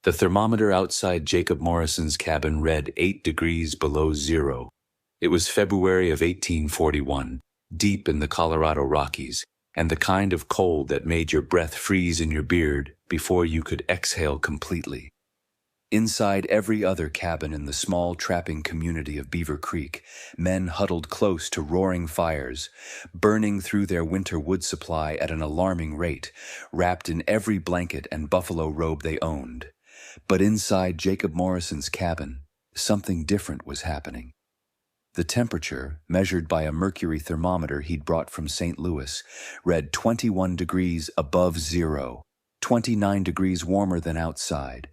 The thermometer outside Jacob Morrison's cabin read 8 degrees below zero. It was February of 1841, deep in the Colorado Rockies, and the kind of cold that made your breath freeze in your beard before you could exhale completely. Inside every other cabin in the small trapping community of Beaver Creek, men huddled close to roaring fires, burning through their winter wood supply at an alarming rate, wrapped in every blanket and buffalo robe they owned. But inside Jacob Morrison's cabin, something different was happening. The temperature, measured by a mercury thermometer he'd brought from St. Louis, read 21 degrees above zero, 29 degrees warmer than outside,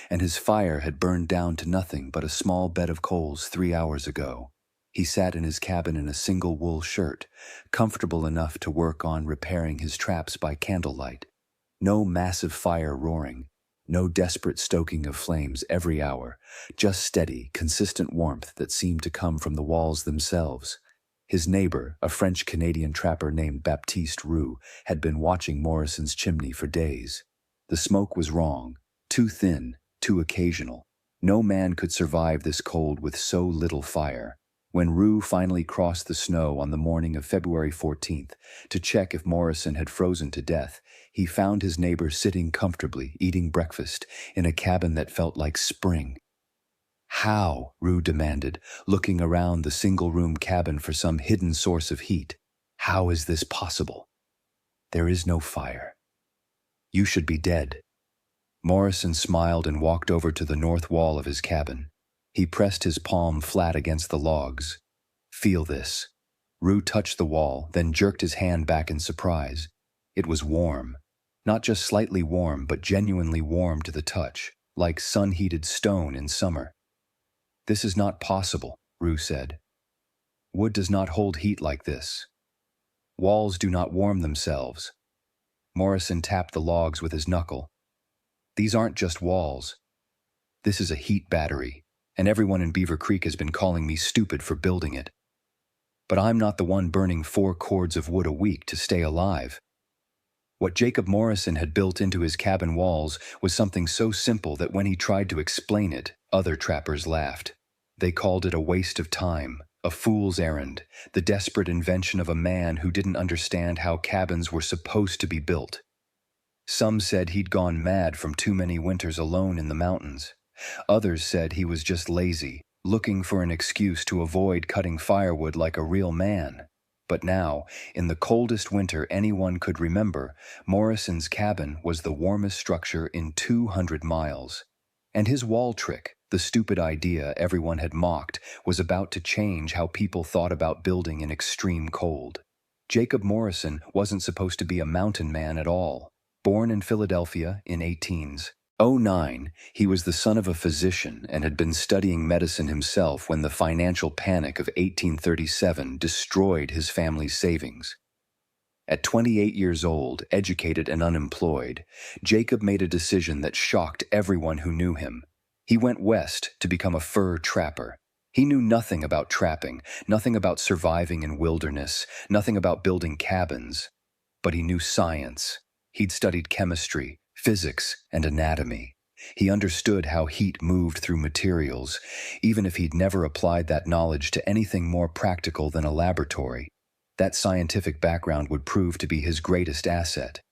and his fire had burned down to nothing but a small bed of coals 3 hours ago. He sat in his cabin in a single wool shirt, comfortable enough to work on repairing his traps by candlelight. No massive fire roaring, no desperate stoking of flames every hour, just steady, consistent warmth that seemed to come from the walls themselves. His neighbor, a French-Canadian trapper named Baptiste Roux, had been watching Morrison's chimney for days. The smoke was wrong, too thin, too occasional. No man could survive this cold with so little fire. When Roux finally crossed the snow on the morning of February 14th to check if Morrison had frozen to death, he found his neighbor sitting comfortably, eating breakfast, in a cabin that felt like spring. "How?" Roux demanded, looking around the single-room cabin for some hidden source of heat. "How is this possible?" "There is no fire. You should be dead." Morrison smiled and walked over to the north wall of his cabin. He pressed his palm flat against the logs. "Feel this." Roux touched the wall, then jerked his hand back in surprise. It was warm. Not just slightly warm, but genuinely warm to the touch, like sun-heated stone in summer. "This is not possible," Roux said. "Wood does not hold heat like this. Walls do not warm themselves." Morrison tapped the logs with his knuckle. "These aren't just walls. This is a heat battery, and everyone in Beaver Creek has been calling me stupid for building it. But I'm not the one burning 4 cords of wood a week to stay alive." What Jacob Morrison had built into his cabin walls was something so simple that when he tried to explain it, other trappers laughed. They called it a waste of time, a fool's errand, the desperate invention of a man who didn't understand how cabins were supposed to be built. Some said he'd gone mad from too many winters alone in the mountains. Others said he was just lazy, looking for an excuse to avoid cutting firewood like a real man. But now, in the coldest winter anyone could remember, Morrison's cabin was the warmest structure in 200 miles. And his wall trick, the stupid idea everyone had mocked, was about to change how people thought about building in extreme cold. Jacob Morrison wasn't supposed to be a mountain man at all. Born in Philadelphia in 1809, he was the son of a physician and had been studying medicine himself when the financial panic of 1837 destroyed his family's savings. At 28 years old, educated and unemployed, Jacob made a decision that shocked everyone who knew him. He went west to become a fur trapper. He knew nothing about trapping, nothing about surviving in wilderness, nothing about building cabins. But he knew science. He'd studied chemistry, physics, and anatomy. He understood how heat moved through materials, even if he'd never applied that knowledge to anything more practical than a laboratory. That scientific background would prove to be his greatest asset.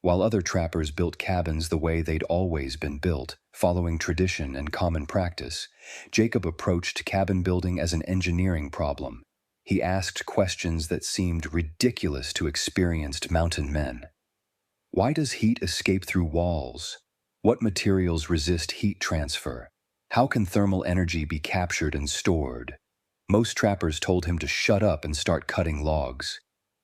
While other trappers built cabins the way they'd always been built, following tradition and common practice, Jacob approached cabin building as an engineering problem. He asked questions that seemed ridiculous to experienced mountain men. Why does heat escape through walls? What materials resist heat transfer? How can thermal energy be captured and stored? Most trappers told him to shut up and start cutting logs.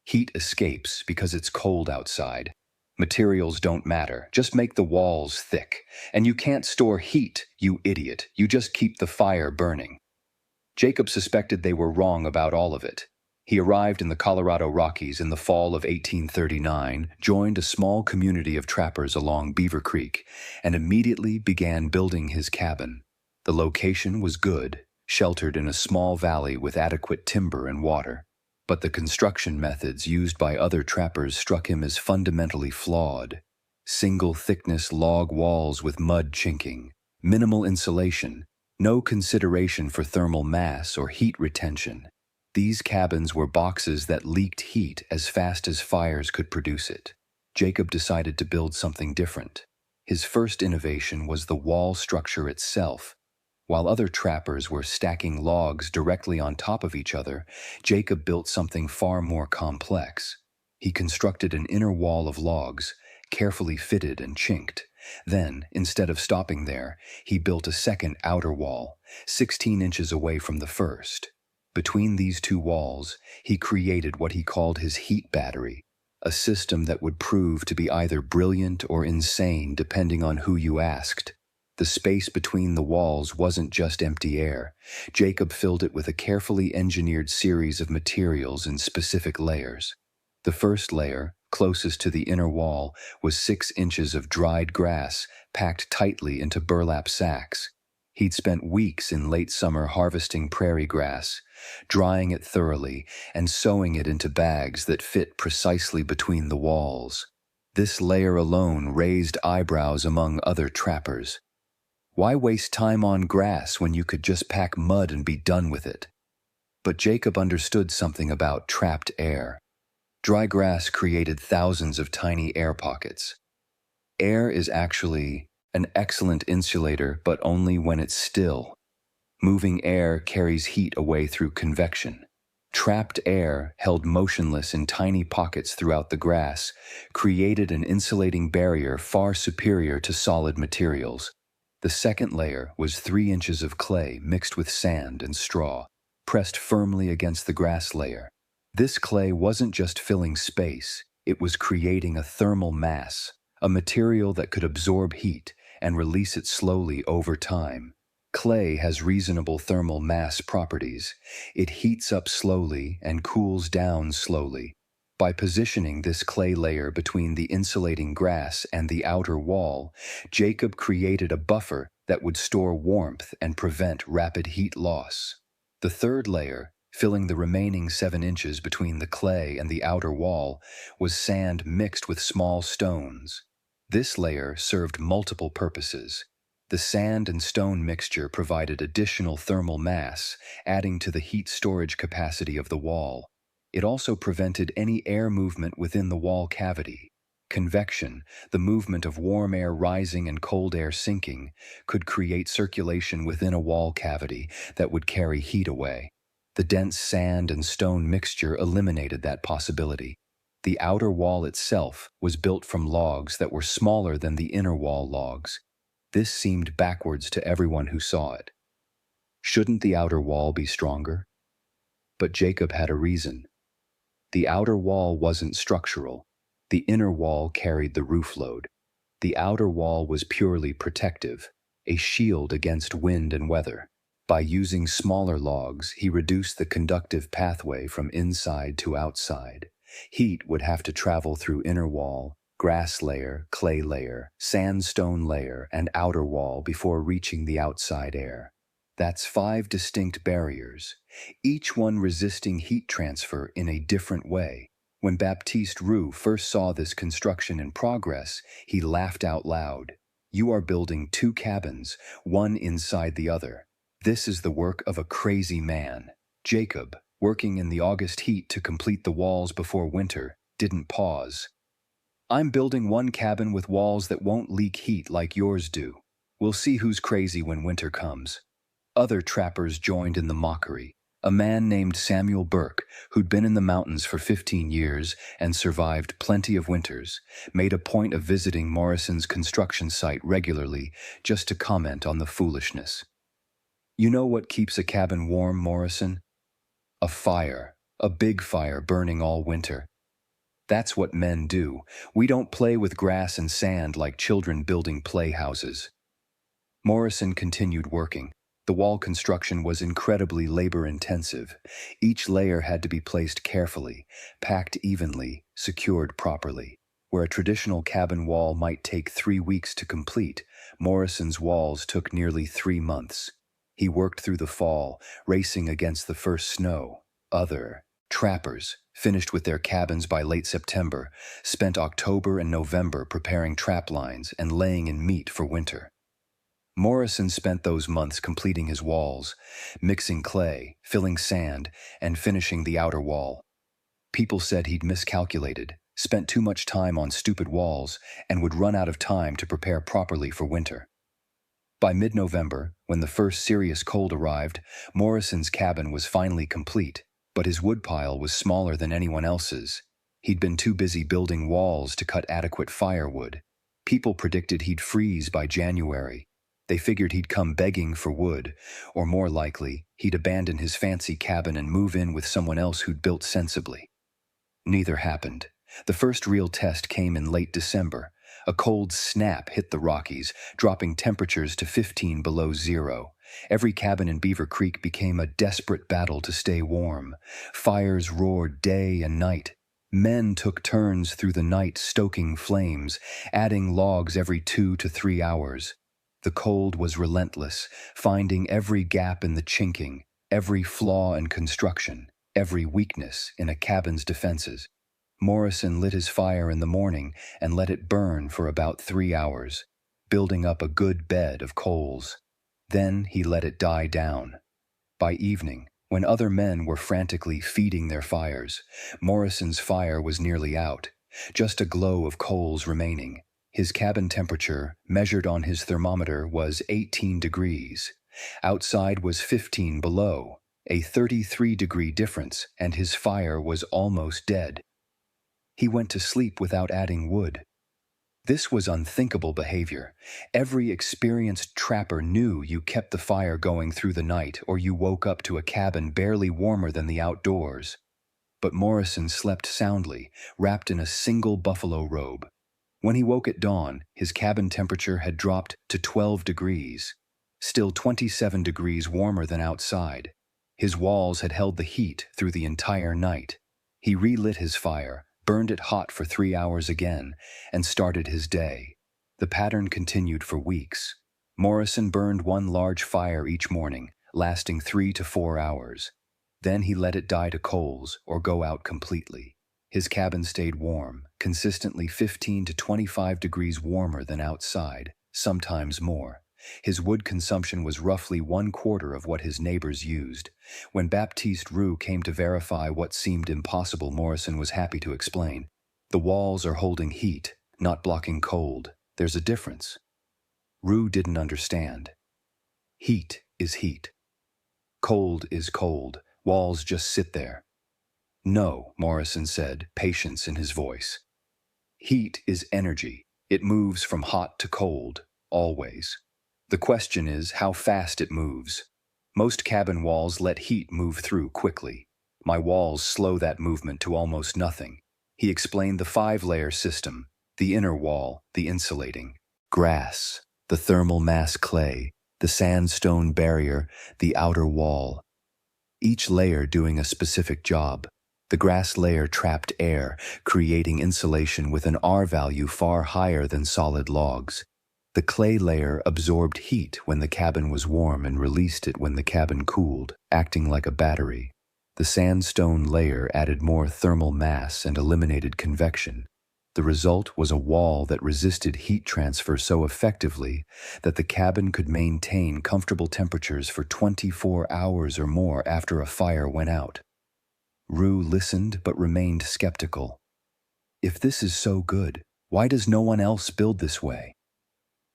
Heat escapes because it's cold outside. Materials don't matter, just make the walls thick. And you can't store heat, you idiot. You just keep the fire burning. Jacob suspected they were wrong about all of it. He arrived in the Colorado Rockies in the fall of 1839, joined a small community of trappers along Beaver Creek, and immediately began building his cabin. The location was good, sheltered in a small valley with adequate timber and water. But the construction methods used by other trappers struck him as fundamentally flawed. Single-thickness log walls with mud chinking, minimal insulation, no consideration for thermal mass or heat retention. These cabins were boxes that leaked heat as fast as fires could produce it. Jacob decided to build something different. His first innovation was the wall structure itself. While other trappers were stacking logs directly on top of each other, Jacob built something far more complex. He constructed an inner wall of logs, carefully fitted and chinked. Then, instead of stopping there, he built a second outer wall, 16 inches away from the first. Between these two walls, he created what he called his heat battery, a system that would prove to be either brilliant or insane depending on who you asked. The space between the walls wasn't just empty air. Jacob filled it with a carefully engineered series of materials in specific layers. The first layer, closest to the inner wall, was 6 inches of dried grass packed tightly into burlap sacks. He'd spent weeks in late summer harvesting prairie grass, drying it thoroughly and sewing it into bags that fit precisely between the walls. This layer alone raised eyebrows among other trappers. Why waste time on grass when you could just pack mud and be done with it? But Jacob understood something about trapped air. Dry grass created thousands of tiny air pockets. Air is actually an excellent insulator, but only when it's still. Moving air carries heat away through convection. Trapped air, held motionless in tiny pockets throughout the grass, created an insulating barrier far superior to solid materials. The second layer was 3 inches of clay mixed with sand and straw, pressed firmly against the grass layer. This clay wasn't just filling space, it was creating a thermal mass, a material that could absorb heat and release it slowly over time. Clay has reasonable thermal mass properties. It heats up slowly and cools down slowly. By positioning this clay layer between the insulating grass and the outer wall, Jacob created a buffer that would store warmth and prevent rapid heat loss. The third layer, filling the remaining 7 inches between the clay and the outer wall, was sand mixed with small stones. This layer served multiple purposes. The sand and stone mixture provided additional thermal mass, adding to the heat storage capacity of the wall. It also prevented any air movement within the wall cavity. Convection, the movement of warm air rising and cold air sinking, could create circulation within a wall cavity that would carry heat away. The dense sand and stone mixture eliminated that possibility. The outer wall itself was built from logs that were smaller than the inner wall logs. This seemed backwards to everyone who saw it. Shouldn't the outer wall be stronger? But Jacob had a reason. The outer wall wasn't structural. The inner wall carried the roof load. The outer wall was purely protective, a shield against wind and weather. By using smaller logs, he reduced the conductive pathway from inside to outside. Heat would have to travel through inner wall, grass layer, clay layer, sandstone layer, and outer wall before reaching the outside air. That's 5 distinct barriers, each one resisting heat transfer in a different way. When Baptiste Roux first saw this construction in progress, he laughed out loud. "You are building 2 cabins, one inside the other. This is the work of a crazy man." Jacob, working in the August heat to complete the walls before winter, didn't pause. "I'm building one cabin with walls that won't leak heat like yours do. We'll see who's crazy when winter comes." Other trappers joined in the mockery. A man named Samuel Burke, who'd been in the mountains for 15 years and survived plenty of winters, made a point of visiting Morrison's construction site regularly just to comment on the foolishness. "You know what keeps a cabin warm, Morrison? A fire, a big fire burning all winter. That's what men do. We don't play with grass and sand like children building playhouses." Morrison continued working. The wall construction was incredibly labor-intensive. Each layer had to be placed carefully, packed evenly, secured properly. Where a traditional cabin wall might take 3 weeks to complete, Morrison's walls took nearly 3 months. He worked through the fall, racing against the first snow. Other Trappers, finished with their cabins by late September, spent October and November preparing trap lines and laying in meat for winter. Morrison spent those months completing his walls, mixing clay, filling sand, and finishing the outer wall. People said he'd miscalculated, spent too much time on stupid walls, and would run out of time to prepare properly for winter. By mid-November, when the first serious cold arrived, Morrison's cabin was finally complete, but his woodpile was smaller than anyone else's. He'd been too busy building walls to cut adequate firewood. People predicted he'd freeze by January. They figured he'd come begging for wood, or more likely, he'd abandon his fancy cabin and move in with someone else who'd built sensibly. Neither happened. The first real test came in late December. A cold snap hit the Rockies, dropping temperatures to 15 below zero. Every cabin in Beaver Creek became a desperate battle to stay warm. Fires roared day and night. Men took turns through the night stoking flames, adding logs every 2 to 3 hours. The cold was relentless, finding every gap in the chinking, every flaw in construction, every weakness in a cabin's defenses. Morrison lit his fire in the morning and let it burn for about 3 hours, building up a good bed of coals. Then he let it die down. By evening, when other men were frantically feeding their fires, Morrison's fire was nearly out, just a glow of coals remaining. His cabin temperature, measured on his thermometer, was 18 degrees. Outside was 15 below, a 33-degree difference, and his fire was almost dead. He went to sleep without adding wood. This was unthinkable behavior. Every experienced trapper knew you kept the fire going through the night or you woke up to a cabin barely warmer than the outdoors. But Morrison slept soundly, wrapped in a single buffalo robe. When he woke at dawn, his cabin temperature had dropped to 12 degrees, still 27 degrees warmer than outside. His walls had held the heat through the entire night. He relit his fire, burned it hot for 3 hours again, and started his day. The pattern continued for weeks. Morrison burned one large fire each morning, lasting 3 to 4 hours. Then he let it die to coals or go out completely. His cabin stayed warm, consistently 15 to 25 degrees warmer than outside, sometimes more. His wood consumption was roughly 1/4 of what his neighbors used. When Baptiste Roux came to verify what seemed impossible, Morrison was happy to explain. The walls are holding heat, not blocking cold. There's a difference. Roux didn't understand. Heat is heat. Cold is cold. Walls just sit there. No, Morrison said, patience in his voice. Heat is energy. It moves from hot to cold, always. The question is how fast it moves. Most cabin walls let heat move through quickly. My walls slow that movement to almost nothing. He explained the 5-layer system, the inner wall, the insulating, grass, the thermal mass clay, the sandstone barrier, the outer wall. Each layer doing a specific job. The grass layer trapped air, creating insulation with an R value far higher than solid logs. The clay layer absorbed heat when the cabin was warm and released it when the cabin cooled, acting like a battery. The sandstone layer added more thermal mass and eliminated convection. The result was a wall that resisted heat transfer so effectively that the cabin could maintain comfortable temperatures for 24 hours or more after a fire went out. Roux listened but remained skeptical. If this is so good, why does no one else build this way?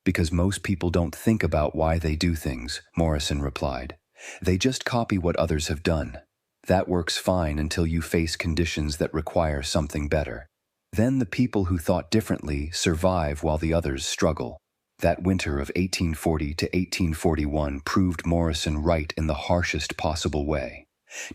Because most people don't think about why they do things, Morrison replied. They just copy what others have done. That works fine until you face conditions that require something better. Then the people who thought differently survive while the others struggle. That winter of 1840 to 1841 proved Morrison right in the harshest possible way.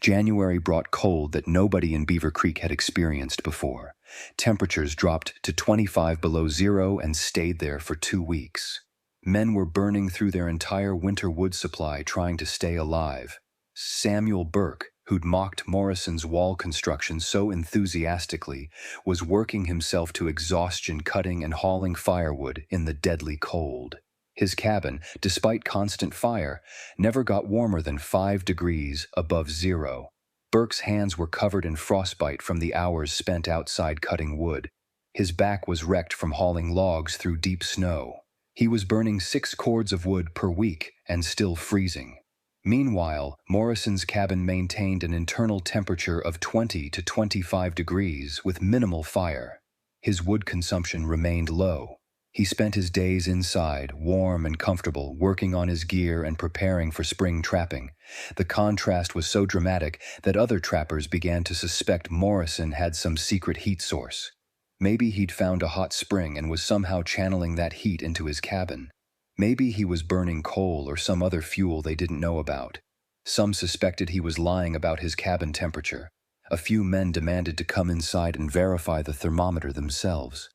January brought cold that nobody in Beaver Creek had experienced before. Temperatures dropped to 25 below zero and stayed there for 2 weeks. Men were burning through their entire winter wood supply trying to stay alive. Samuel Burke, who'd mocked Morrison's wall construction so enthusiastically, was working himself to exhaustion cutting and hauling firewood in the deadly cold. His cabin, despite constant fire, never got warmer than 5 degrees above zero. Burke's hands were covered in frostbite from the hours spent outside cutting wood. His back was wrecked from hauling logs through deep snow. He was burning 6 cords of wood per week and still freezing. Meanwhile, Morrison's cabin maintained an internal temperature of 20 to 25 degrees with minimal fire. His wood consumption remained low. He spent his days inside, warm and comfortable, working on his gear and preparing for spring trapping. The contrast was so dramatic that other trappers began to suspect Morrison had some secret heat source. Maybe he'd found a hot spring and was somehow channeling that heat into his cabin. Maybe he was burning coal or some other fuel they didn't know about. Some suspected he was lying about his cabin temperature. A few men demanded to come inside and verify the thermometer themselves.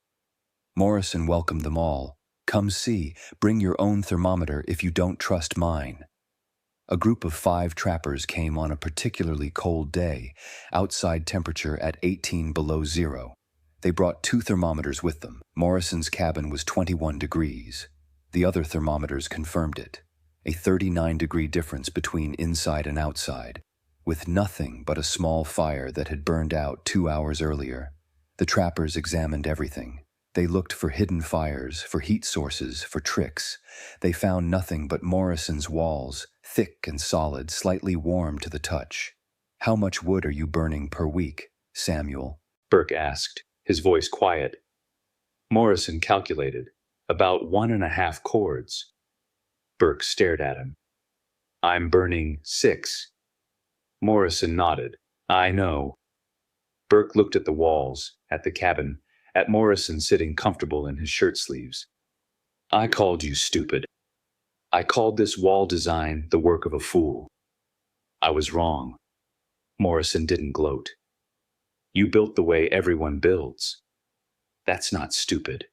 Morrison welcomed them all. "Come see, bring your own thermometer if you don't trust mine." A group of 5 trappers came on a particularly cold day, outside temperature at 18 below zero. They brought 2 thermometers with them. Morrison's cabin was 21 degrees. The other thermometers confirmed it. A 39-degree difference between inside and outside, with nothing but a small fire that had burned out 2 hours earlier. The trappers examined everything. They looked for hidden fires, for heat sources, for tricks. They found nothing but Morrison's walls, thick and solid, slightly warm to the touch. "How much wood are you burning per week, Samuel?" Burke asked, his voice quiet. Morrison calculated, about 1.5 cords. Burke stared at him. "I'm burning 6. Morrison nodded. "I know." Burke looked at the walls, at the cabin, at Morrison sitting comfortable in his shirt sleeves. "I called you stupid. I called this wall design the work of a fool. I was wrong." Morrison didn't gloat. "You built the way everyone builds. That's not stupid.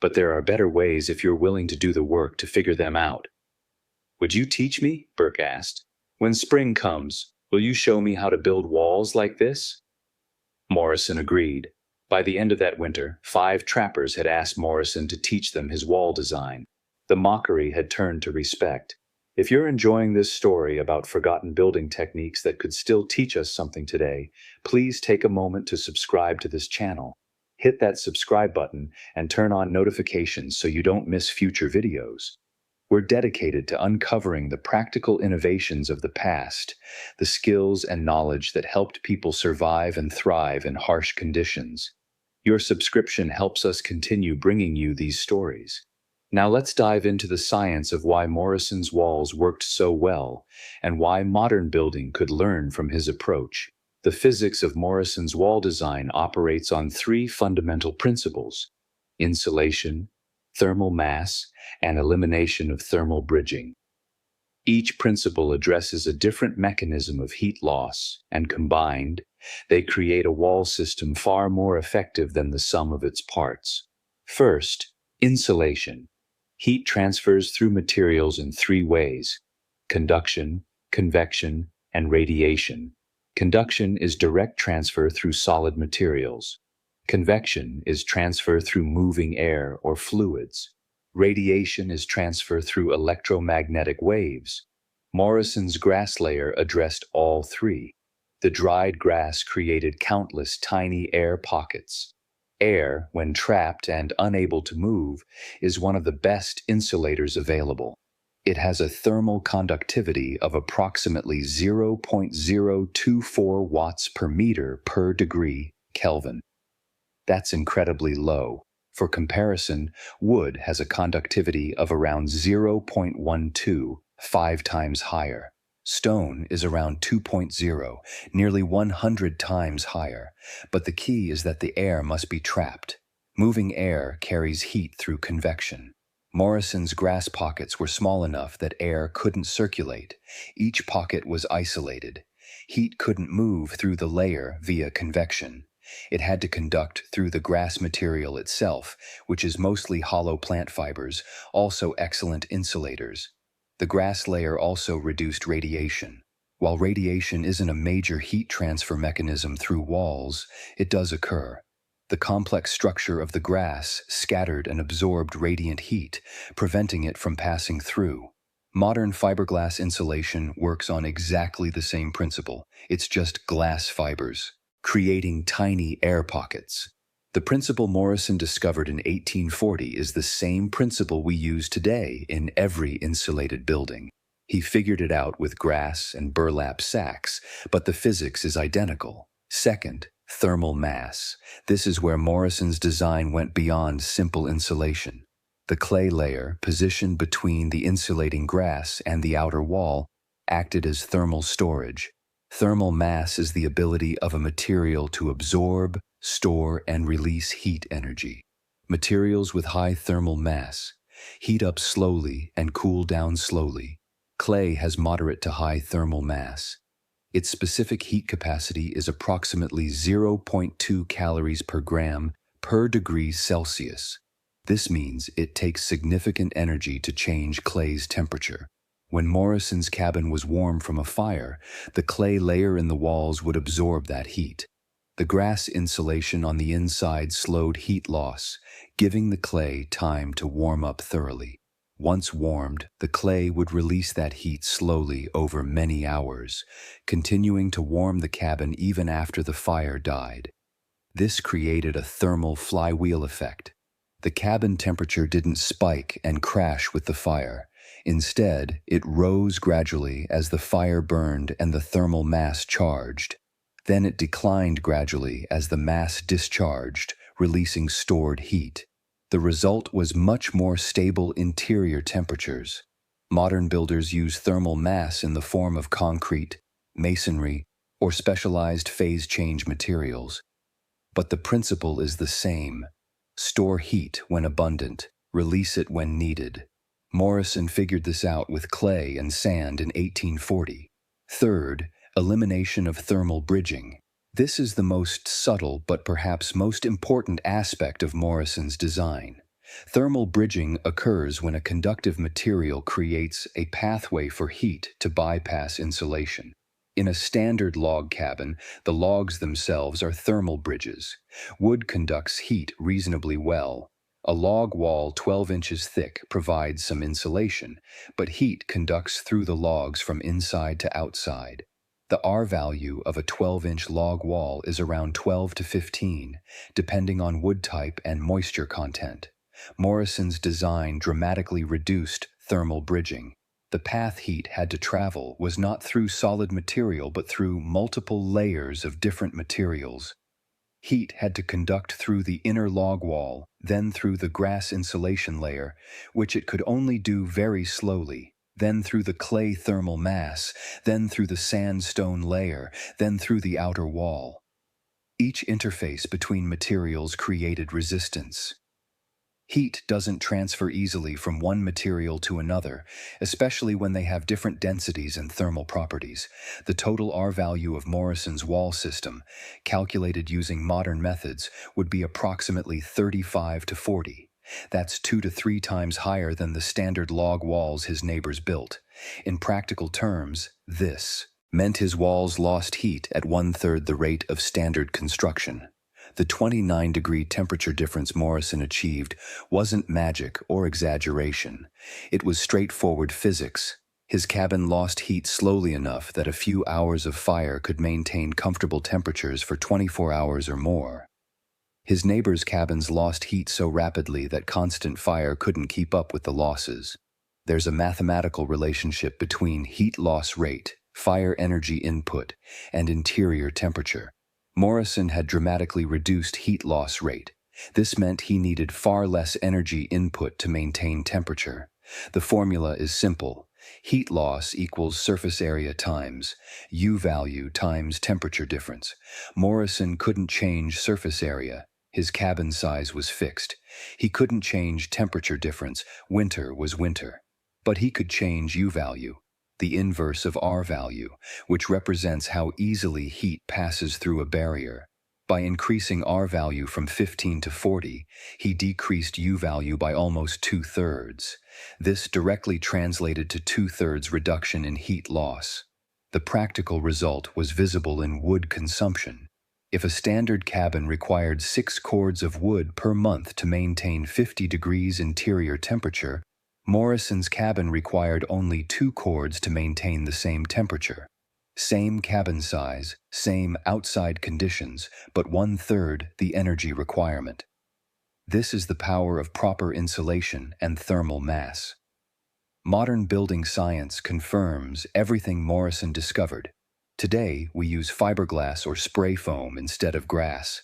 But there are better ways if you're willing to do the work to figure them out." "Would you teach me?" Burke asked. "When spring comes, will you show me how to build walls like this?" Morrison agreed. By the end of that winter, 5 trappers had asked Morrison to teach them his wall design. The mockery had turned to respect. If you're enjoying this story about forgotten building techniques that could still teach us something today, please take a moment to subscribe to this channel. Hit that subscribe button and turn on notifications so you don't miss future videos. We're dedicated to uncovering the practical innovations of the past, the skills and knowledge that helped people survive and thrive in harsh conditions. Your subscription helps us continue bringing you these stories. Now let's dive into the science of why Morrison's walls worked so well and why modern building could learn from his approach. The physics of Morrison's wall design operates on 3 fundamental principles: insulation, thermal mass, and elimination of thermal bridging. Each principle addresses a different mechanism of heat loss, and combined, they create a wall system far more effective than the sum of its parts. First, insulation. Heat transfers through materials in 3 ways: conduction, convection, and radiation. Conduction is direct transfer through solid materials. Convection is transfer through moving air or fluids. Radiation is transfer through electromagnetic waves. Morrison's grass layer addressed all 3. The dried grass created countless tiny air pockets. Air, when trapped and unable to move, is one of the best insulators available. It has a thermal conductivity of approximately 0.024 watts per meter per degree Kelvin. That's incredibly low. For comparison, wood has a conductivity of around 0.12, 5 times higher. Stone is around 2.0, nearly 100 times higher, but the key is that the air must be trapped. Moving air carries heat through convection. Morrison's grass pockets were small enough that air couldn't circulate. Each pocket was isolated. Heat couldn't move through the layer via convection. It had to conduct through the grass material itself, which is mostly hollow plant fibers, also excellent insulators. The grass layer also reduced radiation. While radiation isn't a major heat transfer mechanism through walls, it does occur. The complex structure of the grass scattered and absorbed radiant heat, preventing it from passing through. Modern fiberglass insulation works on exactly the same principle. It's just glass fibers, creating tiny air pockets. The principle Morrison discovered in 1840 is the same principle we use today in every insulated building. He figured it out with grass and burlap sacks, but the physics is identical. Second, thermal mass. This is where Morrison's design went beyond simple insulation. The clay layer, positioned between the insulating grass and the outer wall, acted as thermal storage. Thermal mass is the ability of a material to absorb, store, and release heat energy. Materials with high thermal mass heat up slowly and cool down slowly. Clay has moderate to high thermal mass. Its specific heat capacity is approximately 0.2 calories per gram per degree Celsius. This means it takes significant energy to change clay's temperature. When Morrison's cabin was warm from a fire, the clay layer in the walls would absorb that heat. The grass insulation on the inside slowed heat loss, giving the clay time to warm up thoroughly. Once warmed, the clay would release that heat slowly over many hours, continuing to warm the cabin even after the fire died. This created a thermal flywheel effect. The cabin temperature didn't spike and crash with the fire. Instead, it rose gradually as the fire burned and the thermal mass charged. Then it declined gradually as the mass discharged, releasing stored heat. The result was much more stable interior temperatures. Modern builders use thermal mass in the form of concrete, masonry, or specialized phase change materials. But the principle is the same. Store heat when abundant, release it when needed. Morrison figured this out with clay and sand in 1840. Third, elimination of thermal bridging. This is the most subtle but perhaps most important aspect of Morrison's design. Thermal bridging occurs when a conductive material creates a pathway for heat to bypass insulation. In a standard log cabin, the logs themselves are thermal bridges. Wood conducts heat reasonably well. A log wall 12 inches thick provides some insulation, but heat conducts through the logs from inside to outside. The R value of a 12-inch log wall is around 12 to 15, depending on wood type and moisture content. Morrison's design dramatically reduced thermal bridging. The path heat had to travel was not through solid material but through multiple layers of different materials. Heat had to conduct through the inner log wall, then through the grass insulation layer, which it could only do very slowly, then through the clay thermal mass, then through the sandstone layer, then through the outer wall. Each interface between materials created resistance. Heat doesn't transfer easily from one material to another, especially when they have different densities and thermal properties. The total R value of Morrison's wall system, calculated using modern methods, would be approximately 35 to 40. That's 2 to 3 times higher than the standard log walls his neighbors built. In practical terms, this meant his walls lost heat at 1/3 the rate of standard construction. The 29-degree temperature difference Morrison achieved wasn't magic or exaggeration. It was straightforward physics. His cabin lost heat slowly enough that a few hours of fire could maintain comfortable temperatures for 24 hours or more. His neighbors' cabins lost heat so rapidly that constant fire couldn't keep up with the losses. There's a mathematical relationship between heat loss rate, fire energy input, and interior temperature. Morrison had dramatically reduced heat loss rate. This meant he needed far less energy input to maintain temperature. The formula is simple. Heat loss equals surface area times U value times temperature difference. Morrison couldn't change surface area. His cabin size was fixed. He couldn't change temperature difference. Winter was winter. But he could change U value, the inverse of R value, which represents how easily heat passes through a barrier. By increasing R value from 15 to 40, he decreased U value by almost 2/3. This directly translated to 2/3 reduction in heat loss. The practical result was visible in wood consumption. If a standard cabin required 6 cords of wood per month to maintain 50 degrees interior temperature, Morrison's cabin required only 2 cords to maintain the same temperature. Same cabin size, same outside conditions, but 1/3 the energy requirement. This is the power of proper insulation and thermal mass. Modern building science confirms everything Morrison discovered. Today, we use fiberglass or spray foam instead of grass,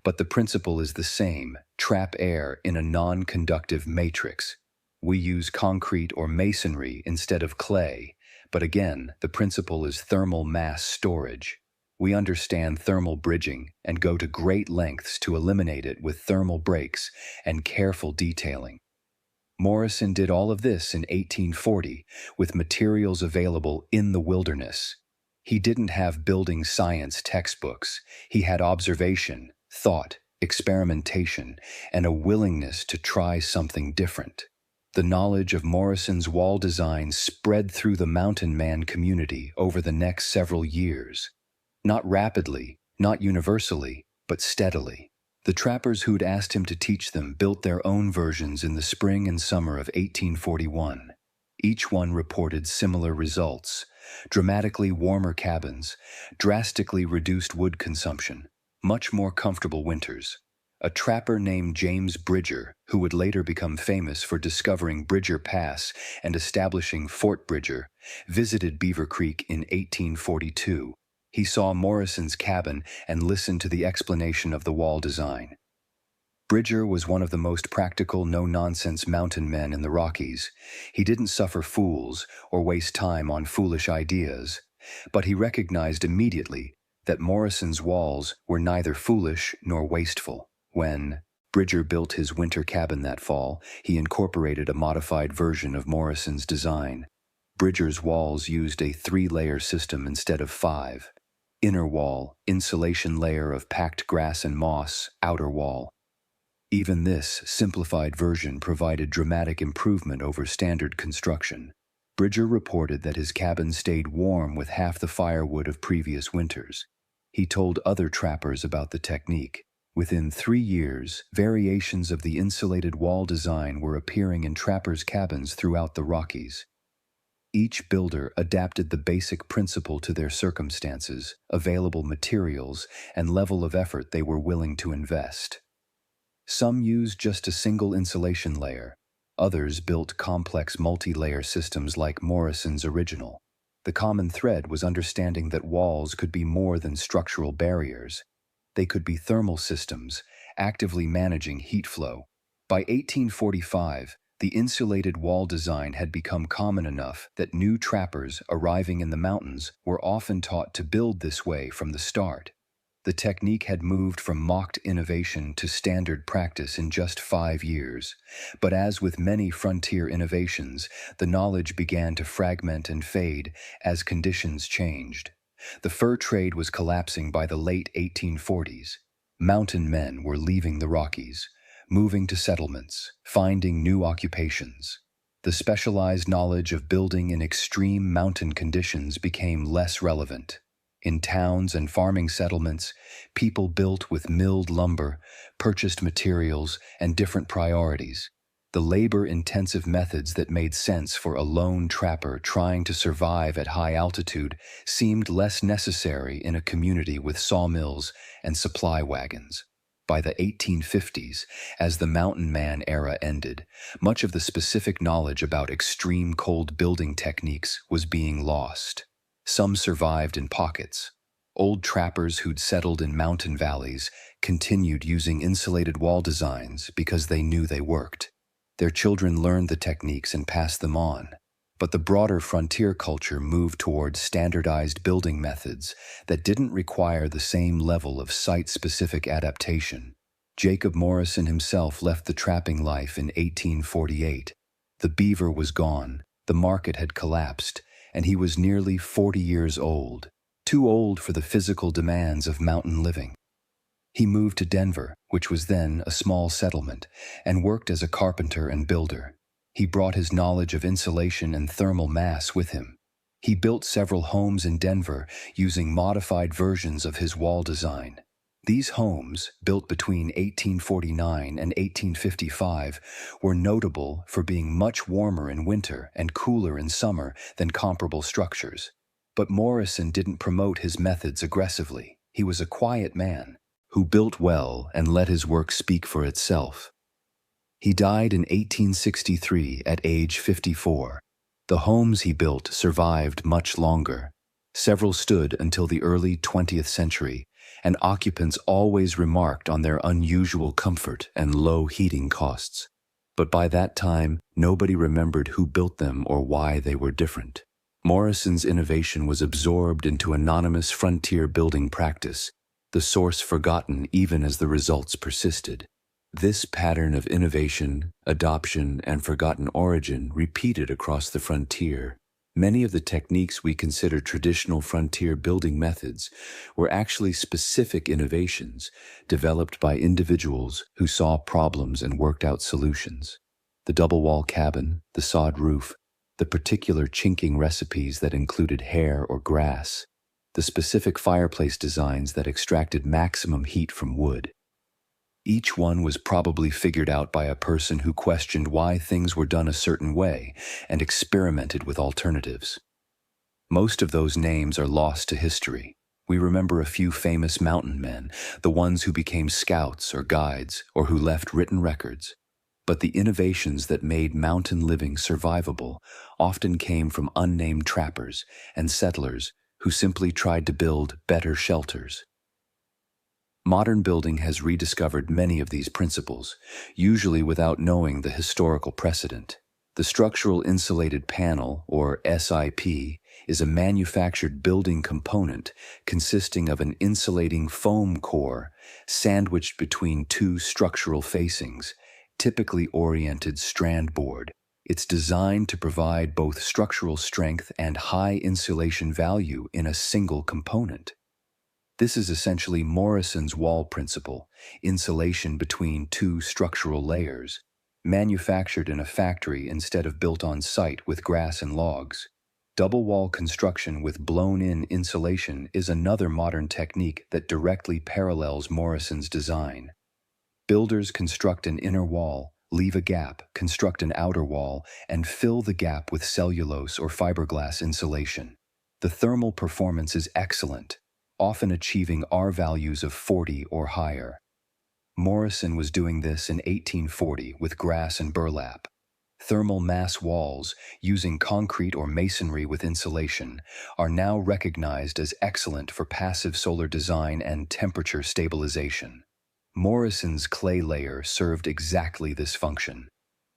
but the principle is the same: trap air in a non-conductive matrix. We use concrete or masonry instead of clay, but again, the principle is thermal mass storage. We understand thermal bridging and go to great lengths to eliminate it with thermal breaks and careful detailing. Morrison did all of this in 1840 with materials available in the wilderness. He didn't have building science textbooks. He had observation, thought, experimentation, and a willingness to try something different. The knowledge of Morrison's wall design spread through the mountain man community over the next several years. Not rapidly, not universally, but steadily. The trappers who'd asked him to teach them built their own versions in the spring and summer of 1841. Each one reported similar results: dramatically warmer cabins, drastically reduced wood consumption, much more comfortable winters. A trapper named James Bridger, who would later become famous for discovering Bridger Pass and establishing Fort Bridger, visited Beaver Creek in 1842. He saw Morrison's cabin and listened to the explanation of the wall design. Bridger was one of the most practical, no-nonsense mountain men in the Rockies. He didn't suffer fools or waste time on foolish ideas, but he recognized immediately that Morrison's walls were neither foolish nor wasteful. When Bridger built his winter cabin that fall, he incorporated a modified version of Morrison's design. Bridger's walls used a 3-layer system instead of 5. Inner wall, insulation layer of packed grass and moss, outer wall. Even this simplified version provided dramatic improvement over standard construction. Bridger reported that his cabin stayed warm with half the firewood of previous winters. He told other trappers about the technique. Within 3 years, variations of the insulated wall design were appearing in trappers' cabins throughout the Rockies. Each builder adapted the basic principle to their circumstances, available materials, and level of effort they were willing to invest. Some used just a single insulation layer. Others built complex multi-layer systems like Morrison's original. The common thread was understanding that walls could be more than structural barriers. They could be thermal systems, actively managing heat flow. By 1845, the insulated wall design had become common enough that new trappers arriving in the mountains were often taught to build this way from the start. The technique had moved from mocked innovation to standard practice in just 5 years. But as with many frontier innovations, the knowledge began to fragment and fade as conditions changed. The fur trade was collapsing by the late 1840s. Mountain men were leaving the Rockies, moving to settlements, finding new occupations. The specialized knowledge of building in extreme mountain conditions became less relevant. In towns and farming settlements, people built with milled lumber, purchased materials, and different priorities. The labor-intensive methods that made sense for a lone trapper trying to survive at high altitude seemed less necessary in a community with sawmills and supply wagons. By the 1850s, as the mountain man era ended, much of the specific knowledge about extreme cold building techniques was being lost. Some survived in pockets. Old trappers who'd settled in mountain valleys continued using insulated wall designs because they knew they worked. Their children learned the techniques and passed them on. But the broader frontier culture moved towards standardized building methods that didn't require the same level of site-specific adaptation. Jacob Morrison himself left the trapping life in 1848. The beaver was gone, the market had collapsed, and he was nearly 40 years old, too old for the physical demands of mountain living. He moved to Denver, which was then a small settlement, and worked as a carpenter and builder. He brought his knowledge of insulation and thermal mass with him. He built several homes in Denver using modified versions of his wall design. These homes, built between 1849 and 1855, were notable for being much warmer in winter and cooler in summer than comparable structures. But Morrison didn't promote his methods aggressively. He was a quiet man who built well and let his work speak for itself. He died in 1863 at age 54. The homes he built survived much longer. Several stood until the early 20th century, and occupants always remarked on their unusual comfort and low heating costs. But by that time, nobody remembered who built them or why they were different. Morrison's innovation was absorbed into anonymous frontier building practice, the source forgotten even as the results persisted. This pattern of innovation, adoption, and forgotten origin repeated across the frontier. Many of the techniques we consider traditional frontier building methods were actually specific innovations developed by individuals who saw problems and worked out solutions. The double-wall cabin, the sod roof, the particular chinking recipes that included hair or grass, the specific fireplace designs that extracted maximum heat from wood. Each one was probably figured out by a person who questioned why things were done a certain way and experimented with alternatives. Most of those names are lost to history. We remember a few famous mountain men, the ones who became scouts or guides or who left written records. But the innovations that made mountain living survivable often came from unnamed trappers and settlers who simply tried to build better shelters. Modern building has rediscovered many of these principles, usually without knowing the historical precedent. The structural insulated panel, or SIP, is a manufactured building component consisting of an insulating foam core sandwiched between two structural facings, typically oriented strand board. It's designed to provide both structural strength and high insulation value in a single component. This is essentially Morrison's wall principle, insulation between two structural layers, manufactured in a factory instead of built on site with grass and logs. Double wall construction with blown-in insulation is another modern technique that directly parallels Morrison's design. Builders construct an inner wall, leave a gap, construct an outer wall, and fill the gap with cellulose or fiberglass insulation. The thermal performance is excellent, often achieving R values of 40 or higher. Morrison was doing this in 1840 with grass and burlap. Thermal mass walls, using concrete or masonry with insulation, are now recognized as excellent for passive solar design and temperature stabilization. Morrison's clay layer served exactly this function.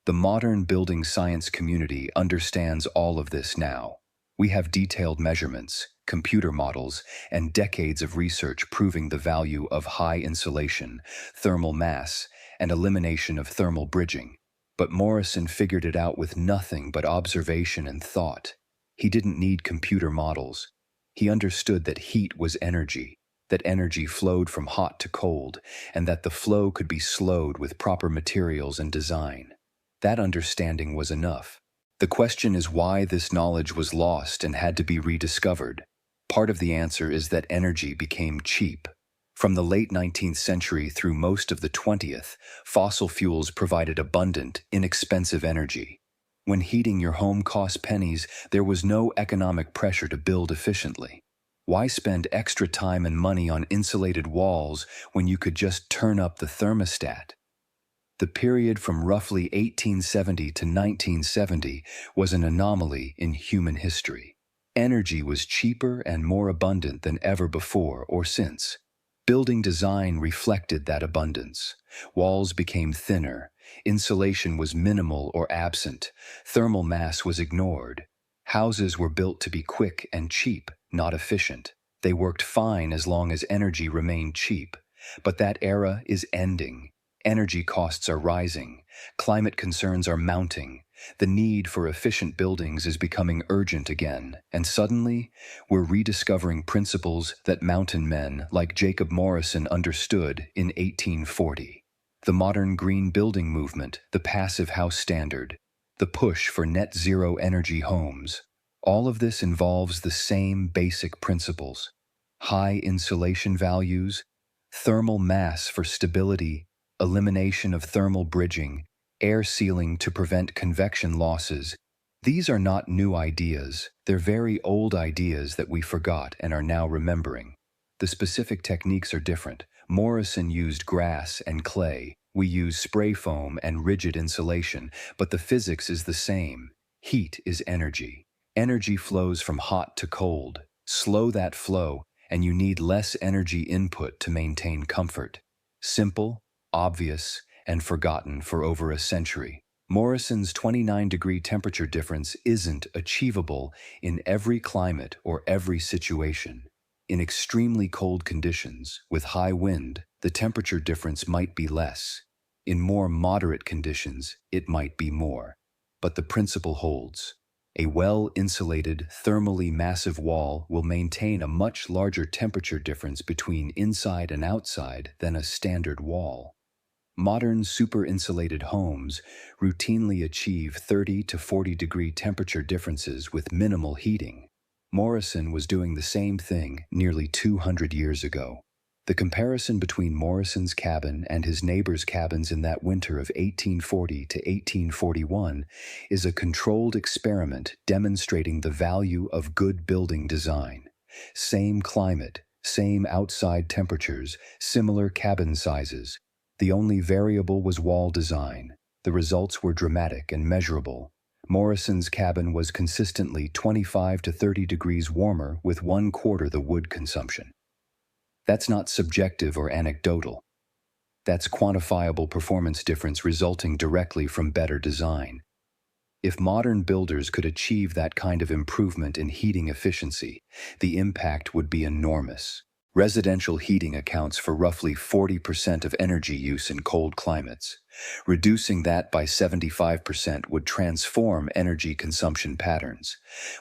The modern building science community understands all of this now. We have detailed measurements, computer models, and decades of research proving the value of high insulation, thermal mass, and elimination of thermal bridging. But Morrison figured it out with nothing but observation and thought. He didn't need computer models. He understood that heat was energy, that energy flowed from hot to cold, and that the flow could be slowed with proper materials and design. That understanding was enough. The question is why this knowledge was lost and had to be rediscovered. Part of the answer is that energy became cheap. From the late 19th century through most of the 20th, fossil fuels provided abundant, inexpensive energy. When heating your home cost pennies, there was no economic pressure to build efficiently. Why spend extra time and money on insulated walls when you could just turn up the thermostat? The period from roughly 1870 to 1970 was an anomaly in human history. Energy was cheaper and more abundant than ever before or since. Building design reflected that abundance. Walls became thinner, insulation was minimal or absent, thermal mass was ignored. Houses were built to be quick and cheap, not efficient. They worked fine as long as energy remained cheap. But that era is ending. Energy costs are rising. Climate concerns are mounting. The need for efficient buildings is becoming urgent again, and suddenly, we're rediscovering principles that mountain men like Jacob Morrison understood in 1840. The modern green building movement, the passive house standard, the push for net zero energy homes. All of this involves the same basic principles: high insulation values, thermal mass for stability, elimination of thermal bridging, air sealing to prevent convection losses. These are not new ideas, they're very old ideas that we forgot and are now remembering. The specific techniques are different. Morrison used grass and clay. We use spray foam and rigid insulation, but the physics is the same. Heat is energy. Energy flows from hot to cold. Slow that flow, and you need less energy input to maintain comfort. Simple, obvious, and forgotten for over a century. Morrison's 29-degree temperature difference isn't achievable in every climate or every situation. In extremely cold conditions, with high wind, the temperature difference might be less. In more moderate conditions, it might be more. But the principle holds. A well-insulated, thermally massive wall will maintain a much larger temperature difference between inside and outside than a standard wall. Modern super-insulated homes routinely achieve 30 to 40-degree temperature differences with minimal heating. Morrison was doing the same thing nearly 200 years ago. The comparison between Morrison's cabin and his neighbors' cabins in that winter of 1840 to 1841 is a controlled experiment demonstrating the value of good building design. Same climate, same outside temperatures, similar cabin sizes. The only variable was wall design. The results were dramatic and measurable. Morrison's cabin was consistently 25 to 30 degrees warmer with 1/4 the wood consumption. That's not subjective or anecdotal. That's quantifiable performance difference resulting directly from better design. If modern builders could achieve that kind of improvement in heating efficiency, the impact would be enormous. Residential heating accounts for roughly 40% of energy use in cold climates. Reducing that by 75% would transform energy consumption patterns.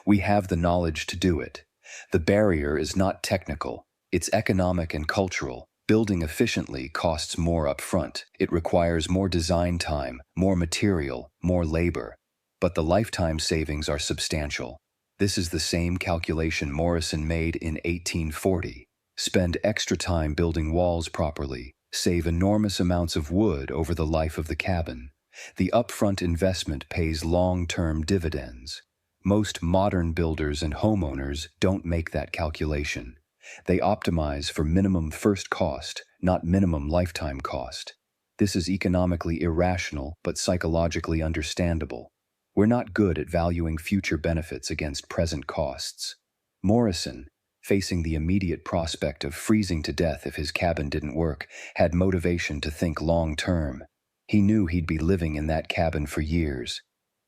We have the knowledge to do it. The barrier is not technical, it's economic and cultural. Building efficiently costs more upfront. It requires more design time, more material, more labor. But the lifetime savings are substantial. This is the same calculation Morrison made in 1840. Spend extra time building walls properly, save enormous amounts of wood over the life of the cabin. The upfront investment pays long-term dividends. Most modern builders and homeowners don't make that calculation. They optimize for minimum first cost, not minimum lifetime cost. This is economically irrational but psychologically understandable. We're not good at valuing future benefits against present costs. Morrison, facing the immediate prospect of freezing to death if his cabin didn't work, had motivation to think long-term. He knew he'd be living in that cabin for years.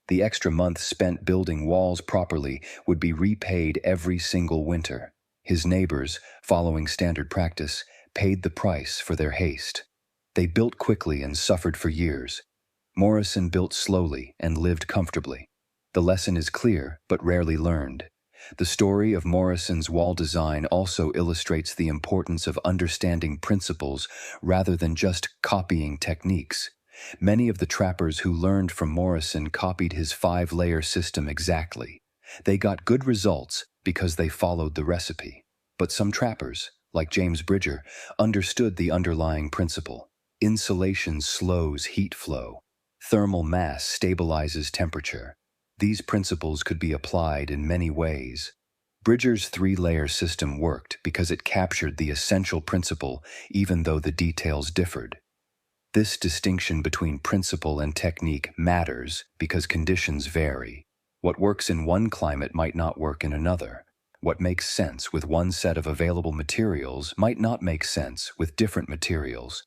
The extra months spent building walls properly would be repaid every single winter. His neighbors, following standard practice, paid the price for their haste. They built quickly and suffered for years. Morrison built slowly and lived comfortably. The lesson is clear, but rarely learned. The story of Morrison's wall design also illustrates the importance of understanding principles rather than just copying techniques. Many of the trappers who learned from Morrison copied his 5-layer system exactly. They got good results because they followed the recipe. But some trappers, like James Bridger, understood the underlying principle. Insulation slows heat flow. Thermal mass stabilizes temperature. These principles could be applied in many ways. Bridger's 3-layer system worked because it captured the essential principle even though the details differed. This distinction between principle and technique matters because conditions vary. What works in one climate might not work in another. What makes sense with one set of available materials might not make sense with different materials.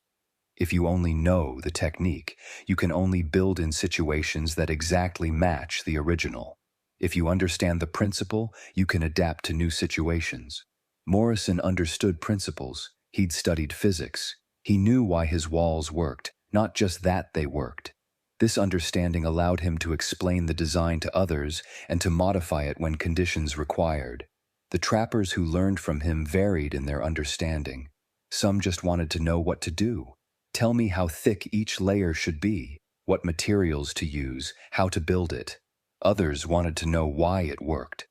If you only know the technique, you can only build in situations that exactly match the original. If you understand the principle, you can adapt to new situations. Morrison understood principles. He'd studied physics. He knew why his walls worked, not just that they worked. This understanding allowed him to explain the design to others and to modify it when conditions required. The trappers who learned from him varied in their understanding. Some just wanted to know what to do. Tell me how thick each layer should be, what materials to use, how to build it. Others wanted to know why it worked.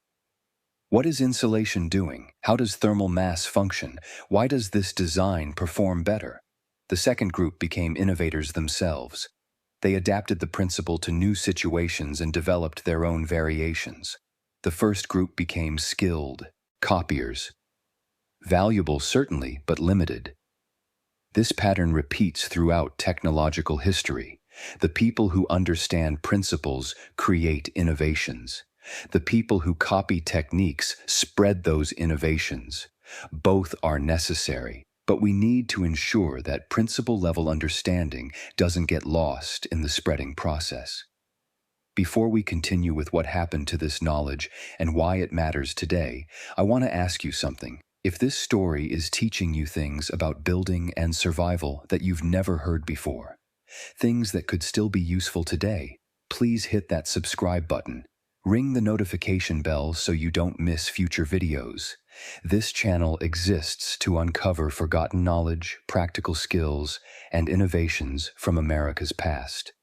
What is insulation doing? How does thermal mass function? Why does this design perform better? The second group became innovators themselves. They adapted the principle to new situations and developed their own variations. The first group became skilled, copiers. Valuable certainly, but limited. This pattern repeats throughout technological history. The people who understand principles create innovations. The people who copy techniques spread those innovations. Both are necessary, but we need to ensure that principle-level understanding doesn't get lost in the spreading process. Before we continue with what happened to this knowledge and why it matters today, I want to ask you something. If this story is teaching you things about building and survival that you've never heard before, things that could still be useful today, please hit that subscribe button. Ring the notification bell so you don't miss future videos. This channel exists to uncover forgotten knowledge, practical skills, and innovations from America's past.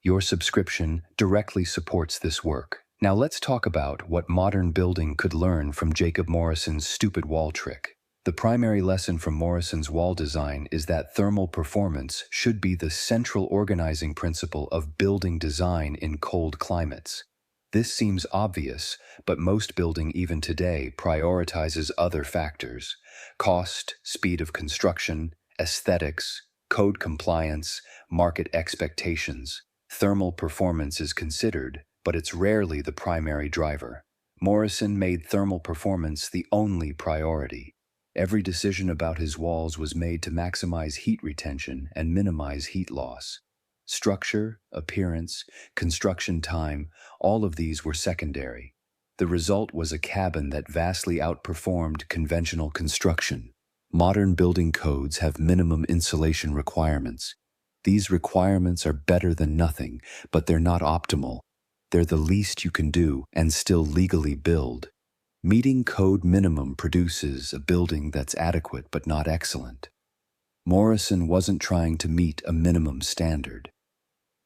Your subscription directly supports this work. Now let's talk about what modern building could learn from Jacob Morrison's stupid wall trick. The primary lesson from Morrison's wall design is that thermal performance should be the central organizing principle of building design in cold climates. This seems obvious, but most building even today prioritizes other factors: cost, speed of construction, aesthetics, code compliance, market expectations. Thermal performance is considered, but it's rarely the primary driver. Morrison made thermal performance the only priority. Every decision about his walls was made to maximize heat retention and minimize heat loss. Structure, appearance, construction time, all of these were secondary. The result was a cabin that vastly outperformed conventional construction. Modern building codes have minimum insulation requirements. These requirements are better than nothing, but they're not optimal. They're the least you can do and still legally build. Meeting code minimum produces a building that's adequate but not excellent. Morrison wasn't trying to meet a minimum standard.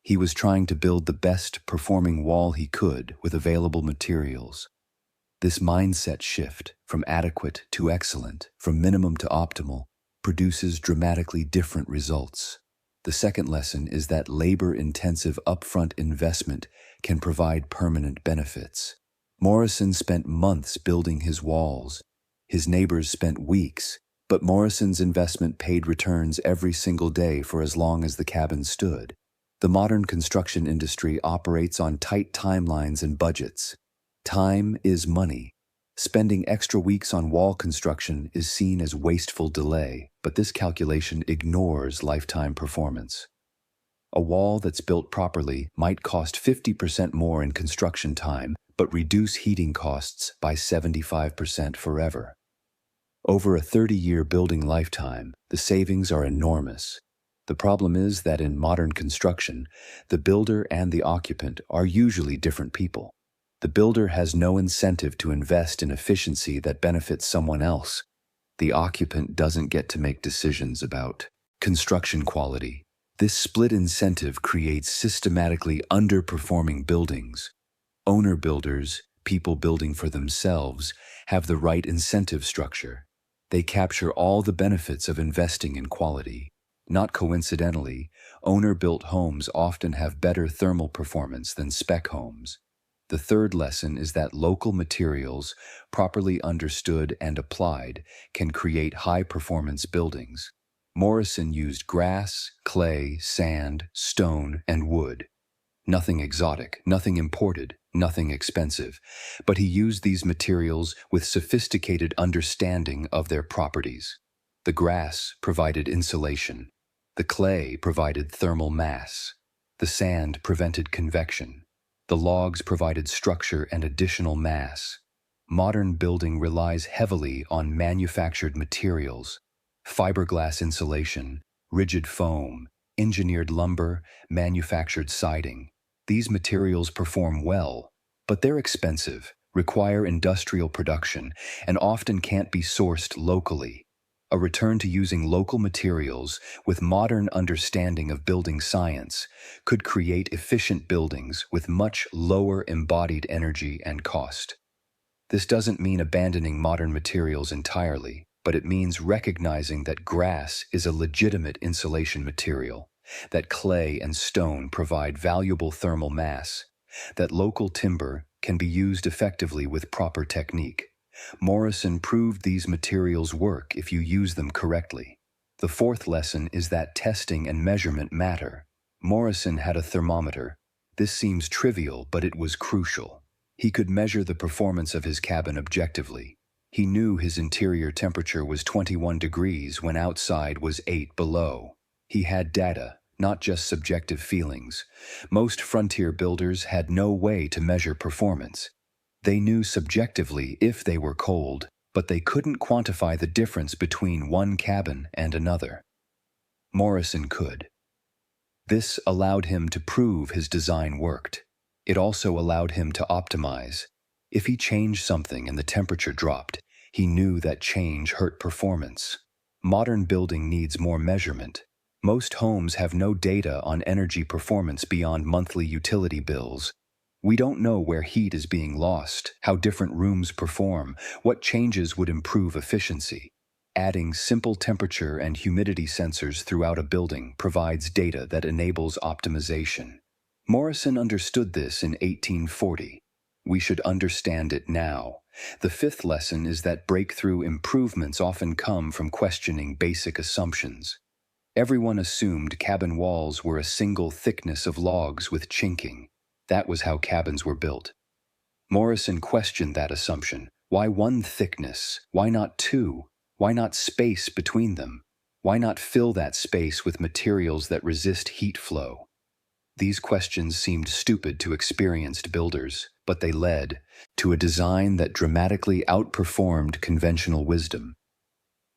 He was trying to build the best performing wall he could with available materials. This mindset shift from adequate to excellent, from minimum to optimal, produces dramatically different results. The second lesson is that labor-intensive upfront investment can provide permanent benefits. Morrison spent months building his walls. His neighbors spent weeks, but Morrison's investment paid returns every single day for as long as the cabin stood. The modern construction industry operates on tight timelines and budgets. Time is money. Spending extra weeks on wall construction is seen as wasteful delay, but this calculation ignores lifetime performance. A wall that's built properly might cost 50% more in construction time, but reduce heating costs by 75% forever. Over a 30-year building lifetime, the savings are enormous. The problem is that in modern construction, the builder and the occupant are usually different people. The builder has no incentive to invest in efficiency that benefits someone else. The occupant doesn't get to make decisions about construction quality. This split incentive creates systematically underperforming buildings. Owner builders, people building for themselves, have the right incentive structure. They capture all the benefits of investing in quality. Not coincidentally, owner-built homes often have better thermal performance than spec homes. The third lesson is that local materials, properly understood and applied, can create high-performance buildings. Morrison used grass, clay, sand, stone, and wood. Nothing exotic, nothing imported, nothing expensive, but he used these materials with sophisticated understanding of their properties. The grass provided insulation. The clay provided thermal mass. The sand prevented convection. The logs provided structure and additional mass. Modern building relies heavily on manufactured materials: fiberglass insulation, rigid foam, engineered lumber, manufactured siding. These materials perform well, but they're expensive, require industrial production, and often can't be sourced locally. A return to using local materials with modern understanding of building science could create efficient buildings with much lower embodied energy and cost. This doesn't mean abandoning modern materials entirely, but it means recognizing that grass is a legitimate insulation material, that clay and stone provide valuable thermal mass, that local timber can be used effectively with proper technique. Morrison proved these materials work if you use them correctly. The fourth lesson is that testing and measurement matter. Morrison had a thermometer. This seems trivial, but it was crucial. He could measure the performance of his cabin objectively. He knew his interior temperature was 21 degrees when outside was 8 below. He had data, not just subjective feelings. Most frontier builders had no way to measure performance. They knew subjectively if they were cold, but they couldn't quantify the difference between one cabin and another. Morrison could. This allowed him to prove his design worked. It also allowed him to optimize. If he changed something and the temperature dropped, he knew that change hurt performance. Modern building needs more measurement. Most homes have no data on energy performance beyond monthly utility bills. We don't know where heat is being lost, how different rooms perform, what changes would improve efficiency. Adding simple temperature and humidity sensors throughout a building provides data that enables optimization. Morrison understood this in 1840. We should understand it now. The fifth lesson is that breakthrough improvements often come from questioning basic assumptions. Everyone assumed cabin walls were a single thickness of logs with chinking. That was how cabins were built. Morrison questioned that assumption. Why one thickness? Why not two? Why not space between them? Why not fill that space with materials that resist heat flow? These questions seemed stupid to experienced builders, but they led to a design that dramatically outperformed conventional wisdom.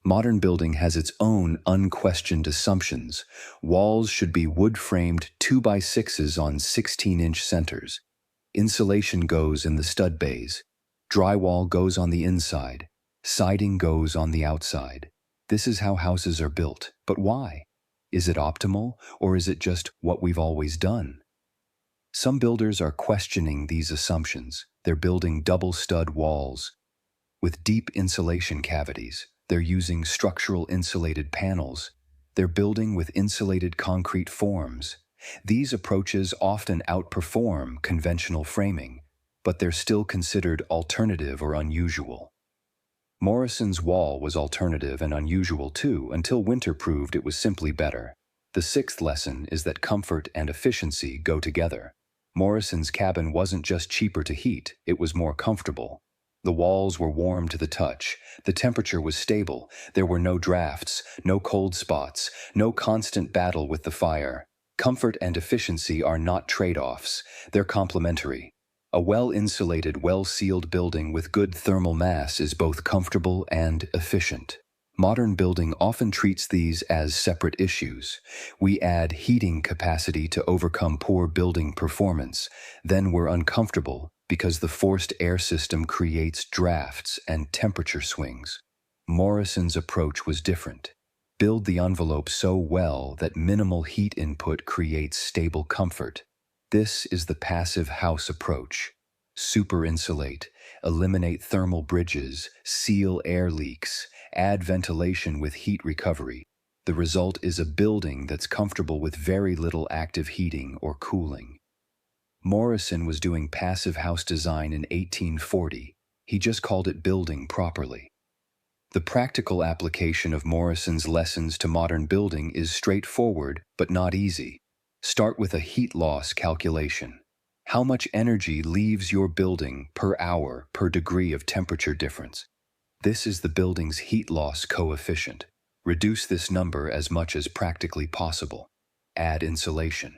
Modern building has its own unquestioned assumptions. Walls should be wood-framed 2x6s on 16-inch centers. Insulation goes in the stud bays. Drywall goes on the inside. Siding goes on the outside. This is how houses are built. But why? Is it optimal, or is it just what we've always done? Some builders are questioning these assumptions. They're building double-stud walls with deep insulation cavities. They're using structural insulated panels. They're building with insulated concrete forms. These approaches often outperform conventional framing, but they're still considered alternative or unusual. Morrison's wall was alternative and unusual too, until winter proved it was simply better. The sixth lesson is that comfort and efficiency go together. Morrison's cabin wasn't just cheaper to heat, it was more comfortable. The walls were warm to the touch, the temperature was stable, there were no drafts, no cold spots, no constant battle with the fire. Comfort and efficiency are not trade-offs, they're complementary. A well-insulated, well-sealed building with good thermal mass is both comfortable and efficient. Modern building often treats these as separate issues. We add heating capacity to overcome poor building performance, then we're uncomfortable because the forced air system creates drafts and temperature swings. Morrison's approach was different. Build the envelope so well that minimal heat input creates stable comfort. This is the passive house approach. Super insulate, eliminate thermal bridges, seal air leaks, add ventilation with heat recovery. The result is a building that's comfortable with very little active heating or cooling. Morrison was doing passive house design in 1840. He just called it building properly. The practical application of Morrison's lessons to modern building is straightforward but not easy. Start with a heat loss calculation. How much energy leaves your building per hour per degree of temperature difference? This is the building's heat loss coefficient. Reduce this number as much as practically possible. Add insulation.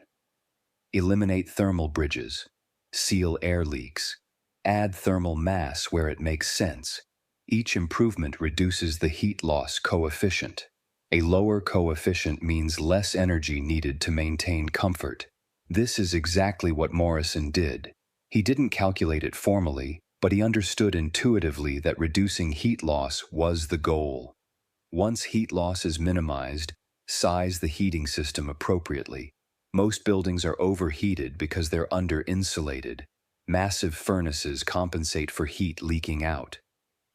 Eliminate thermal bridges. Seal air leaks. Add thermal mass where it makes sense. Each improvement reduces the heat loss coefficient. A lower coefficient means less energy needed to maintain comfort. This is exactly what Morrison did. He didn't calculate it formally, but he understood intuitively that reducing heat loss was the goal. Once heat loss is minimized, size the heating system appropriately. Most buildings are overheated because they're under-insulated. Massive furnaces compensate for heat leaking out.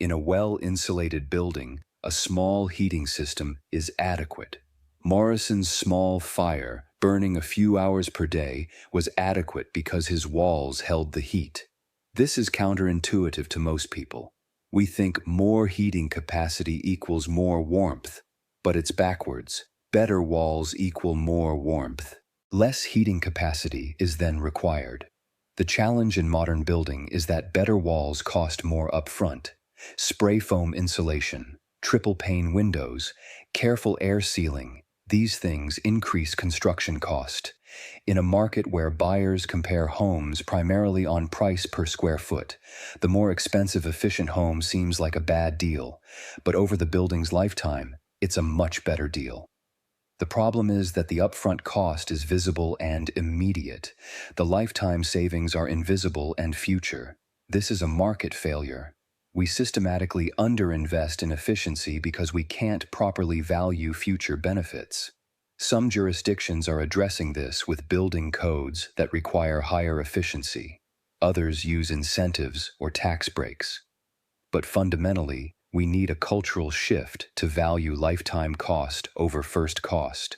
In a well-insulated building, a small heating system is adequate. Morrison's small fire, burning a few hours per day, was adequate because his walls held the heat. This is counterintuitive to most people. We think more heating capacity equals more warmth, but it's backwards. Better walls equal more warmth. Less heating capacity is then required. The challenge in modern building is that better walls cost more upfront. Spray foam insulation, triple pane windows, careful air sealing, these things increase construction cost. In a market where buyers compare homes primarily on price per square foot, the more expensive efficient home seems like a bad deal, but over the building's lifetime, it's a much better deal. The problem is that the upfront cost is visible and immediate. The lifetime savings are invisible and future. This is a market failure. We systematically underinvest in efficiency because we can't properly value future benefits. Some jurisdictions are addressing this with building codes that require higher efficiency. Others use incentives or tax breaks. But fundamentally, we need a cultural shift to value lifetime cost over first cost.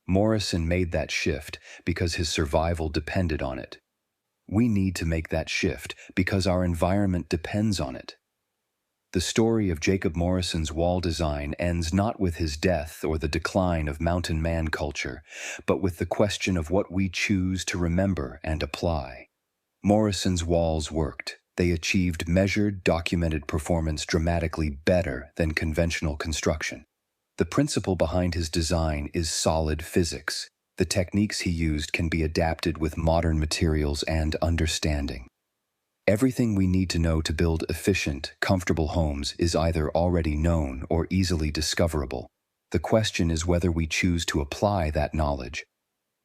Morrison made that shift because his survival depended on it. We need to make that shift because our environment depends on it. The story of Jacob Morrison's wall design ends not with his death or the decline of mountain man culture, but with the question of what we choose to remember and apply. Morrison's walls worked. They achieved measured, documented performance dramatically better than conventional construction. The principle behind his design is solid physics. The techniques he used can be adapted with modern materials and understanding. Everything we need to know to build efficient, comfortable homes is either already known or easily discoverable. The question is whether we choose to apply that knowledge.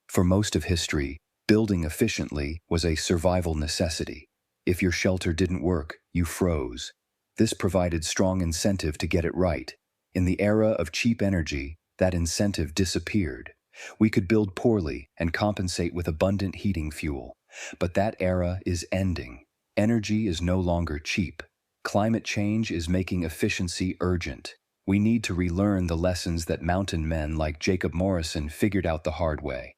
For most of history, building efficiently was a survival necessity. If your shelter didn't work, you froze. This provided strong incentive to get it right. In the era of cheap energy, that incentive disappeared. We could build poorly and compensate with abundant heating fuel. But that era is ending. Energy is no longer cheap. Climate change is making efficiency urgent. We need to relearn the lessons that mountain men like Jacob Morrison figured out the hard way.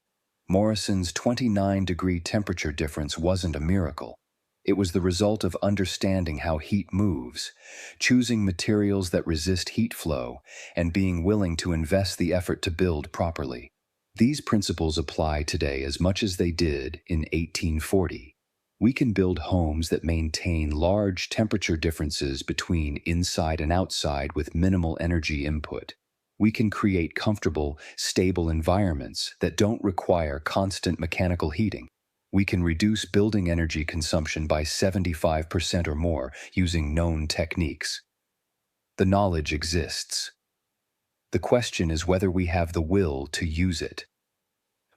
Morrison's 29-degree temperature difference wasn't a miracle. It was the result of understanding how heat moves, choosing materials that resist heat flow, and being willing to invest the effort to build properly. These principles apply today as much as they did in 1840. We can build homes that maintain large temperature differences between inside and outside with minimal energy input. We can create comfortable, stable environments that don't require constant mechanical heating. We can reduce building energy consumption by 75% or more using known techniques. The knowledge exists. The question is whether we have the will to use it.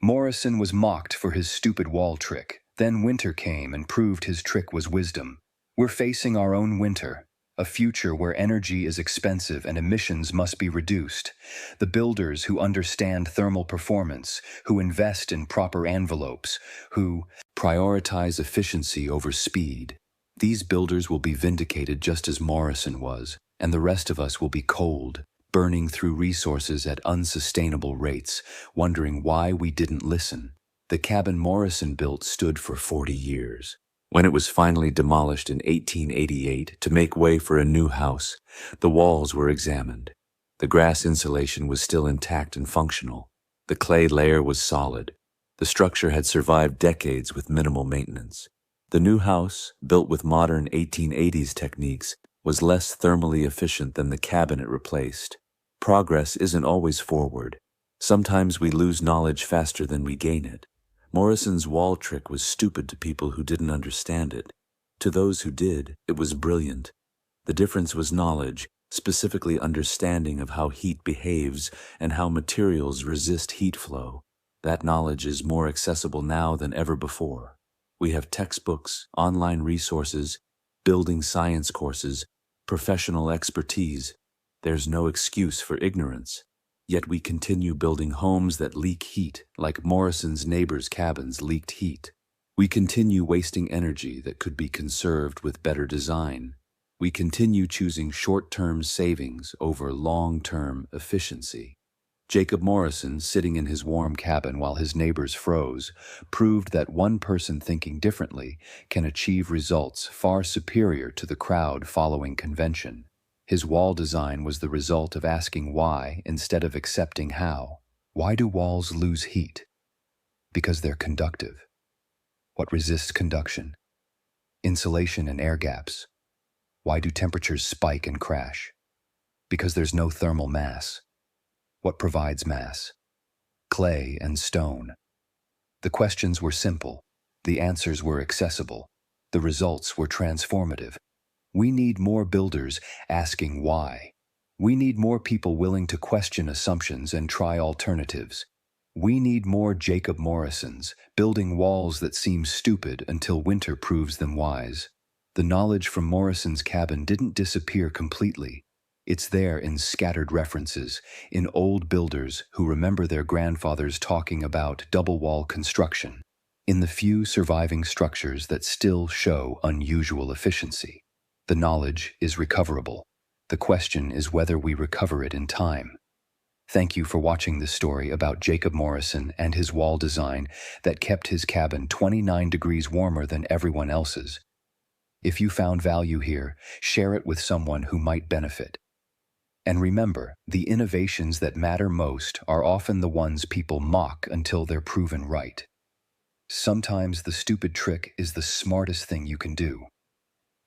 Morrison was mocked for his stupid wall trick. Then winter came and proved his trick was wisdom. We're facing our own winter, a future where energy is expensive and emissions must be reduced. The builders who understand thermal performance, who invest in proper envelopes, who prioritize efficiency over speed. These builders will be vindicated just as Morrison was, and the rest of us will be cold, burning through resources at unsustainable rates, wondering why we didn't listen. The cabin Morrison built stood for 40 years. When it was finally demolished in 1888 to make way for a new house, the walls were examined. The grass insulation was still intact and functional. The clay layer was solid. The structure had survived decades with minimal maintenance. The new house, built with modern 1880s techniques, was less thermally efficient than the cabin it replaced. Progress isn't always forward. Sometimes we lose knowledge faster than we gain it. Morrison's wall trick was stupid to people who didn't understand it. To those who did, it was brilliant. The difference was knowledge, specifically understanding of how heat behaves and how materials resist heat flow. That knowledge is more accessible now than ever before. We have textbooks, online resources, building science courses, professional expertise. There's no excuse for ignorance. Yet we continue building homes that leak heat, like Morrison's neighbors' cabins leaked heat. We continue wasting energy that could be conserved with better design. We continue choosing short-term savings over long-term efficiency. Jacob Morrison, sitting in his warm cabin while his neighbors froze, proved that one person thinking differently can achieve results far superior to the crowd following convention. His wall design was the result of asking why instead of accepting how. Why do walls lose heat? Because they're conductive. What resists conduction? Insulation and air gaps. Why do temperatures spike and crash? Because there's no thermal mass. What provides mass? Clay and stone. The questions were simple. The answers were accessible. The results were transformative. We need more builders asking why. We need more people willing to question assumptions and try alternatives. We need more Jacob Morrisons, building walls that seem stupid until winter proves them wise. The knowledge from Morrison's cabin didn't disappear completely. It's there in scattered references, in old builders who remember their grandfathers talking about double wall construction, in the few surviving structures that still show unusual efficiency. The knowledge is recoverable. The question is whether we recover it in time. Thank you for watching this story about Jacob Morrison and his wall design that kept his cabin 29 degrees warmer than everyone else's. If you found value here, share it with someone who might benefit. And remember, the innovations that matter most are often the ones people mock until they're proven right. Sometimes the stupid trick is the smartest thing you can do.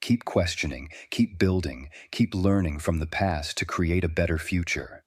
Keep questioning, keep building, keep learning from the past to create a better future.